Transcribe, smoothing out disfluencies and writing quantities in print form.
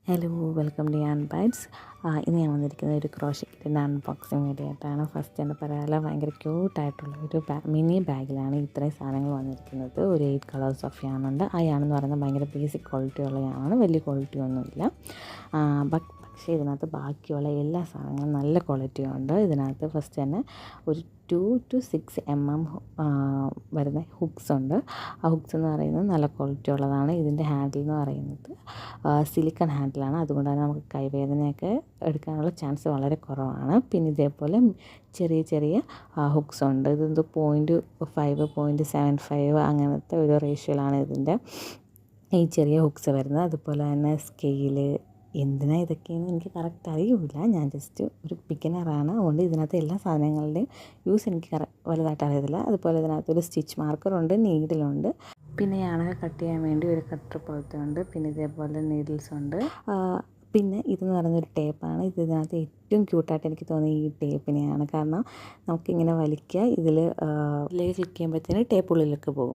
Hello welcome to യാൻ bytes. ഇന്ന് ഞാൻ വന്നിരിക്കുന്നത് ഒരു ക്രോഷേ കിറ്റിൻ്റെ അൺബോക്സിങ് വീഡിയോ ആയിട്ടാണ്. ഫസ്റ്റ് തന്നെ പറയാമല്ലോ, ഭയങ്കര ക്യൂട്ടായിട്ടുള്ള ഒരു മിനി ബാഗിലാണ് ഇത്രയും സാധനങ്ങൾ വന്നിരിക്കുന്നത്. ഒരു 8 കളേഴ്സ് ഓഫ് യാണുണ്ട്. ആ യാണെന്ന് പറയുന്നത് ഭയങ്കര ബേസിക് ക്വാളിറ്റി ഉള്ള യാണാണ്, വലിയ ക്വാളിറ്റി ഒന്നുമില്ല. പക്ഷേ ഇതിനകത്ത് ബാക്കിയുള്ള എല്ലാ സാധനങ്ങളും നല്ല ക്വാളിറ്റി ഉണ്ട്. ഇതിനകത്ത് ഫസ്റ്റ് തന്നെ ഒരു 2 to 6 mm വരുന്ന ഹുക്സ് ഉണ്ട്. ആ ഹുക്സ് എന്ന് പറയുന്നത് നല്ല ക്വാളിറ്റി ഉള്ളതാണ്. ഇതിൻ്റെ ഹാൻഡിൽ എന്ന് പറയുന്നത് സിലിക്കൺ ഹാൻഡിലാണ്. അതുകൊണ്ട് തന്നെ നമുക്ക് കൈവേദനയൊക്കെ എടുക്കാനുള്ള ചാൻസ് വളരെ കുറവാണ്. പിന്നെ ഇതേപോലെ ചെറിയ ചെറിയ ഹുക്സ് ഉണ്ട്. ഇതെന്തോ 0.5 0.75 അങ്ങനത്തെ ഒരു റേഷ്യോയിലാണ് ഇതിൻ്റെ ഈ ചെറിയ ഹുക്സ് വരുന്നത്. അതുപോലെ തന്നെ സ്കെയില്, എന്തിനാ ഇതൊക്കെയെന്ന് എനിക്ക് കറക്റ്റ് അറിയില്ല. ഞാൻ ജസ്റ്റ് ഒരു ബിഗിനറാണ്. അതുകൊണ്ട് ഇതിനകത്ത് എല്ലാ സാധനങ്ങളുടെയും യൂസ് എനിക്ക് വലുതായിട്ട് അറിയത്തില്ല. അതുപോലെ ഇതിനകത്തൊരു സ്റ്റിച്ച് മാർക്കറുണ്ട്, നീഡിലുണ്ട്, പിന്നെ യാണൊക്കെ കട്ട് ചെയ്യാൻ വേണ്ടി ഒരു കട്ടർ പോലത്തെ ഉണ്ട്. പിന്നെ ഇതേപോലെ നീഡിൽസ് ഉണ്ട്. പിന്നെ ഇതെന്ന് പറയുന്നൊരു ടേപ്പാണ്. ഇതിനകത്ത് ഏറ്റവും ക്യൂട്ടായിട്ട് എനിക്ക് തോന്നിയ ഈ ടേപ്പിനെയാണ്. കാരണം നമുക്കിങ്ങനെ വലിക്കുക, ഇതിലേക്ക് ക്ലിക്ക് ചെയ്യുമ്പോഴത്തേന് ടേപ്പ് ഉള്ളിലേക്ക് പോകും.